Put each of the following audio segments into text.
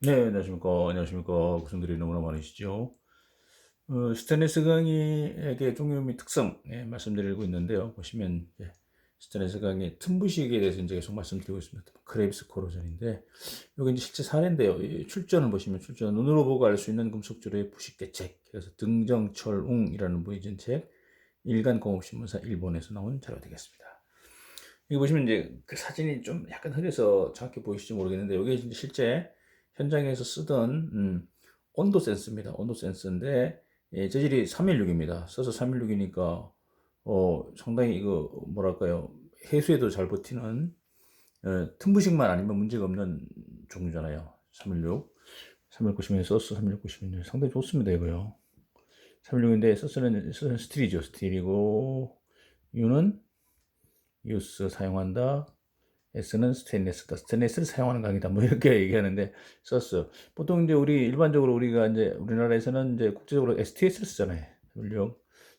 네, 안녕하십니까. 안녕하십니까. 구성들이 너무나 많으시죠. 스테인리스 강의의 종류 및 특성, 말씀드리고 있는데요. 보시면, 스테인리스 강의 틈부식에 대해서 이제 계속 말씀드리고 있습니다. 크레비스 코로전인데, 여기 이제 실제 사례인데요. 이 출전을 보시면, 출전, 눈으로 보고 알 수 있는 금속주로의 부식 대책, 그래서 등정철웅이라는 분이 진 책, 일간공업신문사 일본에서 나온 자료가 되겠습니다. 여기 보시면 이제 그 사진이 좀 약간 흐려서 정확히 보이실지 모르겠는데, 여기 이제 실제 현장에서 쓰던 온도 센서입니다. 온도 센서인데 재질이 316입니다. 써서 316이니까 상당히 이거 뭐랄까요, 해수에도 잘 버티는 틈부식만 아니면 문제가 없는 종류잖아요. 316. 31690에 써서 31690이 상당히 좋습니다, 이거요. 316인데 써서는 스틸이죠. 스틸이고 U는 유스 사용한다. S는 스테인리스다. 스테인리스를 사용하는 강이다. 뭐 이렇게 얘기하는데 썼어. 보통 이제 우리 일반적으로 우리가 이제 우리나라에서는 이제 국제적으로 STS를 쓰잖아요. 물론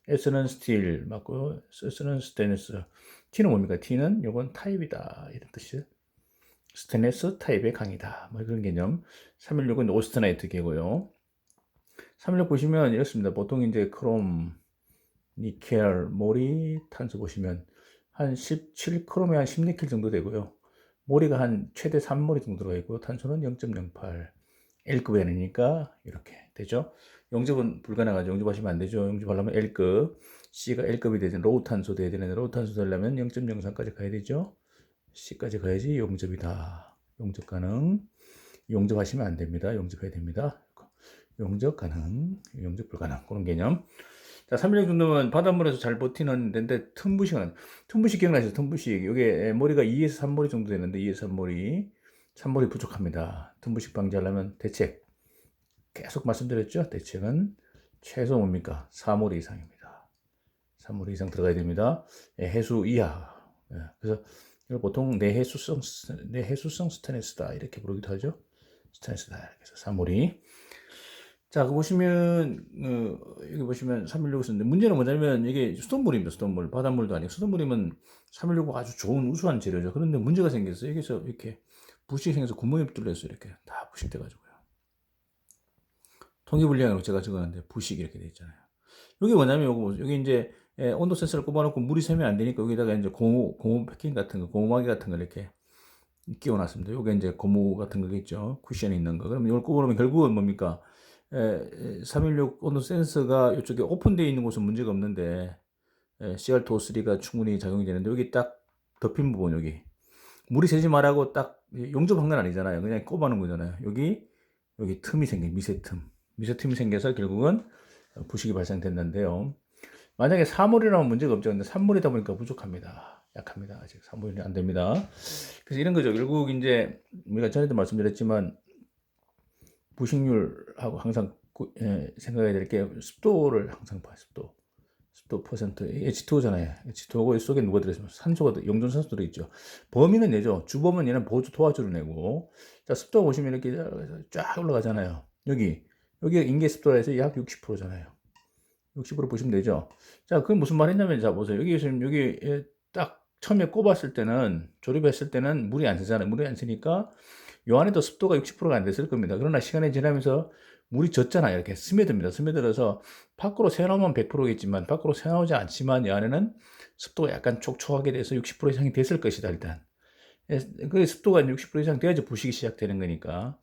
S는 스틸 맞고 S는 스테인리스. T는 뭡니까? T는 요건 타입이다. 이런 뜻이에요. 스테인리스 타입의 강이다. 뭐 그런 개념. 316은 오스트나이트 계고요. 316 보시면 이렇습니다. 보통 이제 크롬, 니켈, 모리, 탄소 보시면 한 17크롬에 한 16킬 정도 되고요. 모리가 한 최대 3모리 정도 들어가 있고 탄소는 0.08 L급이 아니니까 이렇게 되죠. 영접은 불가능하죠. 영접하시면 안 되죠. 영접하려면 L급, C가 L급이 되죠. 로우 탄소 돼야 되는데 로우 탄소 되려면 0.03까지 가야 되죠. C까지 가야지 영접이다. 영접 가능. 영접하시면 안 됩니다. 영접해야 됩니다. 영접 가능, 영접 불가능 그런 개념. 자, 316 정도면 바닷물에서 잘 버티는 데인데 틈부식 기억나시죠? 틈부식. 이게 머리가 2에서 3머리 정도 되는데 2에서 3머리. 3머리 부족합니다. 틈부식 방지하려면 대책. 계속 말씀드렸죠? 대책은 최소 뭡니까? 4머리 이상입니다. 3머리 이상 들어가야 됩니다. 해수 이하. 그래서 이걸 보통 내해수성 스테인리스다 이렇게 부르기도 하죠. 스테인리스다. 그래서 3머리. 자, 그 보시면, 여기 보시면 316을 쓰는데, 문제는 뭐냐면, 이게 수돗물입니다, 수돗물. 바닷물도 아니고, 수돗물이면 316가 아주 좋은 우수한 재료죠. 그런데 문제가 생겼어요. 여기서 이렇게 부식이 생겨서 구멍이 뚫렸어요. 이렇게 다 부식돼가지고요. 통기불량으로 제가 적었는데, 부식 이렇게 돼 있잖아요. 여기 뭐냐면, 여기 이제, 온도 센서를 꼽아놓고 물이 새면 안 되니까, 여기다가 이제 고무 패킹 같은 거, 고무막이 같은 걸 이렇게 끼워놨습니다. 요게 이제 고무 같은 거겠죠. 쿠션이 있는 거. 그럼 이걸 꼽아놓으면 결국은 뭡니까? 316 온도 센서가 이쪽에 오픈되어 있는 곳은 문제가 없는데 CR2O3가 충분히 작용이 되는데 여기 딱 덮인 부분 여기 물이 새지 말라고 딱 용접한 건 아니잖아요. 그냥 꼽아놓은 거잖아요. 여기 틈이 생긴 미세 틈이 생겨서 결국은 부식이 발생됐는데요. 만약에 4몰이라면 문제가 없죠. 근데 3몰이다 보니까 부족합니다. 약합니다. 아직 3몰이 안 됩니다. 그래서 이런 거죠. 결국 이제 우리가 전에도 말씀드렸지만 부식률하고 항상 생각해야 될 게 습도를 항상 봐요. 습도 퍼센트. H2O잖아요. H2O고 이 속에 누가 들어있으면 산소가 용존산소 들어있죠. 범위는 얘죠. 주범은 얘는 보조 도와주를 내고. 자, 습도 보시면 이렇게 쫙 올라가잖아요. 여기가 인계 습도라 해서 약 60%잖아요. 60% 보시면 되죠. 자, 그게 무슨 말이냐면, 자, 보세요. 여기 지금 여기 딱 처음에 꼽았을 때는, 조립했을 때는 물이 안 새잖아요. 물이 안 새니까 요 안에도 습도가 60%가 안 됐을 겁니다. 그러나 시간이 지나면서 물이 젖잖아요. 이렇게 스며듭니다. 스며들어서 밖으로 새나오면 100%겠지만, 밖으로 새나오지 않지만, 이 안에는 습도가 약간 촉촉하게 돼서 60% 이상이 됐을 것이다, 일단. 그 습도가 60% 이상 돼야지 부식이 시작되는 거니까.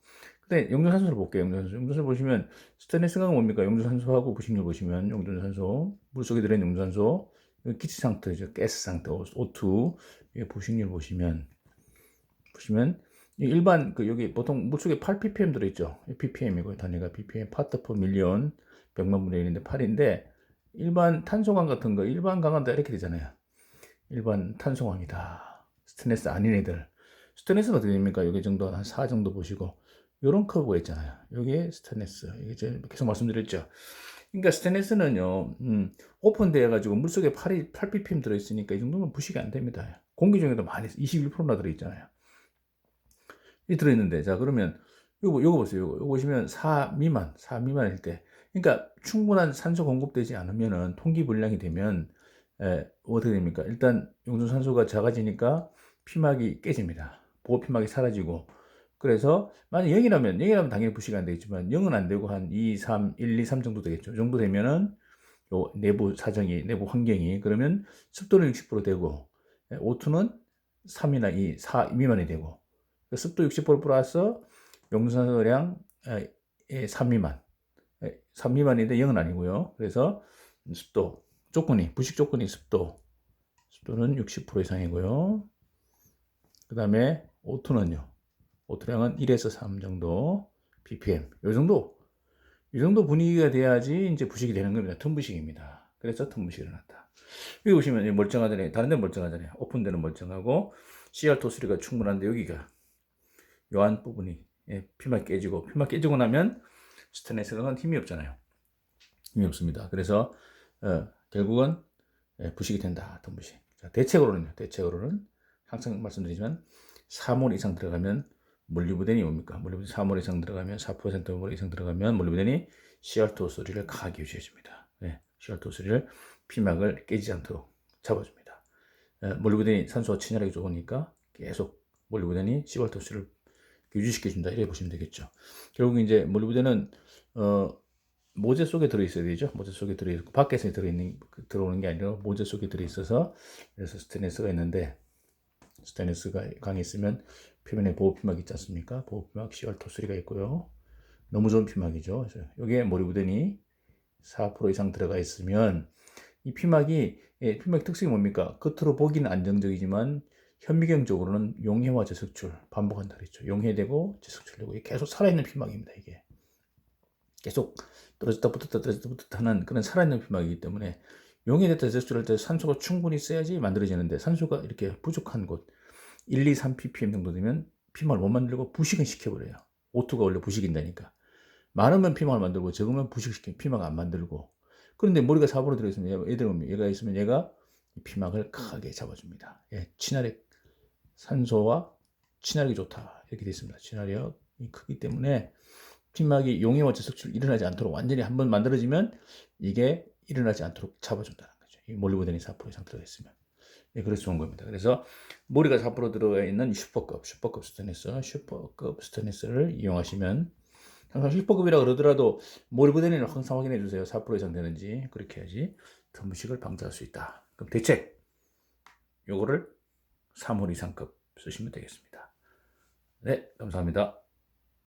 근데 용존산소를 볼게요. 용존산소 보시면 스테인리스가 뭡니까? 용존산소하고 부식률 보시면 용존산소, 물속에 들어있는 용존산소, 기체 상태죠. 가스 상태, O2, 부식률 보시면 일반 그 여기 보통 물속에 8 ppm 들어있죠. ppm이고 단위가 ppm 파트 퍼 밀리언 100만 분의 1인데 8인데 일반 탄소광 같은 거 일반 강은 다 이렇게 되잖아요. 일반 탄소광이다. 스테인리스 아닌 애들. 스테인리스는 어떻게 됩니까? 여기 정도 한 4 정도 보시고 요런 커브가 있잖아요. 여기에 스테인리스. 이게 제가 계속 말씀드렸죠. 그러니까 스테인리스는요. 오픈되어 가지고 물속에 8 ppm 들어 있으니까 이 정도면 부식이 안 됩니다. 공기 중에도 많이 21%나 들어 있잖아요. 이 들어있는데, 자, 그러면, 요거 보세요. 요거 보시면 4 미만일 때. 그러니까 충분한 산소 공급되지 않으면은 통기불량이 되면, 어떻게 됩니까? 일단 용존산소가 작아지니까 피막이 깨집니다. 보호피막이 사라지고, 그래서 만약 0이라면 당연히 부식이 안 되겠지만 0은 안 되고 한 2, 3, 1, 2, 3 정도 되겠죠. 이 정도 되면은 요 내부 사정이, 내부 환경이, 그러면 습도는 60% 되고, O2는 3이나 2, 4 미만이 되고, 습도 60% 플러스 용산소량 3 미만, 3 미만인데 0은 아니고요. 그래서 습도 조건이, 부식 조건이 습도는 60% 이상이고요. 그 다음에 O2는요. O2량은 1에서 3 정도 ppm. 이 정도 분위기가 돼야지 이제 부식이 되는 겁니다. 틈부식입니다. 그래서 틈부식이 일어났다. 여기 보시면 멀쩡하잖아요. 다른 데는 멀쩡하잖아요. 오픈되는 멀쩡하고 CR2 수리가 충분한데 여기가 요 안 부분이 피막 깨지고 나면 스테인리스는 힘이 없잖아요. 힘이 없습니다. 그래서 결국은 부식이 된다. 틈부식. 자, 대책으로는 항상 말씀드리지만 3월 이상 들어가면 몰리브덴이 뭡니까? 몰리브덴 3월 이상 들어가면 4% 이상 들어가면 몰리브덴이 CR2 소리를 강하게 유지해줍니다. CR2 소리를 피막을 깨지지 않도록 잡아줍니다. 몰리브덴이 산소가 친화력이 좋으니까 계속 몰리브덴이 CR2 소리를 유지시켜준다. 이렇게 보시면 되겠죠. 결국 이제 몰리브덴은 모재 속에 들어있어야 되죠. 모재 속에 들어있고 밖에서 들어오는 게 아니라 모재 속에 들어있어서, 그래서 스테인리스가 있는데, 스테인리스가 강에 있으면 표면에 보호피막 있지 않습니까? 보호피막 CR2 소리가 있고요. 너무 좋은 피막이죠. 여기에 몰리브덴이 4% 이상 들어가 있으면 이 피막이 특성이 뭡니까? 겉으로 보기는 안정적이지만 현미경적으로는 용해와 재석출 반복한다 그랬죠. 용해되고 재석출되고 계속 살아있는 피막입니다. 이게 계속 떨어졌다 붙었다 하는 그런 살아있는 피막이기 때문에 용해됐다 재석출할 때 산소가 충분히 써야지 만들어지는데, 산소가 이렇게 부족한 곳 1, 2, 3 ppm 정도 되면 피막을 못 만들고 부식은 시켜버려요. O2가 원래 부식인다니까. 많으면 피막을 만들고 적으면 부식시키면 피막을 안 만들고. 그런데 머리가 4번으로 들어있으면 얘가 있으면 얘가 피막을 크게 잡아줍니다. 친화력, 산소와 친화력이 좋다. 이렇게 되어 있습니다. 친화력이 크기 때문에 피막이 용해와 재석출 일어나지 않도록 완전히 한번 만들어지면 이게 일어나지 않도록 잡아준다는 거죠. 이 몰리브덴이 4% 이상 들어가 있으면. 그래서 좋은 겁니다. 그래서 머리가 4% 들어가 있는 슈퍼급 스테인리스를 이용하시면, 항상 슈퍼급이라 그러더라도 몰리브덴을 항상 확인해 주세요. 4% 이상 되는지. 그렇게 해야지 틈부식을 방지할 수 있다. 그럼 대책, 요거를 3월 이상급 쓰시면 되겠습니다. 네, 감사합니다.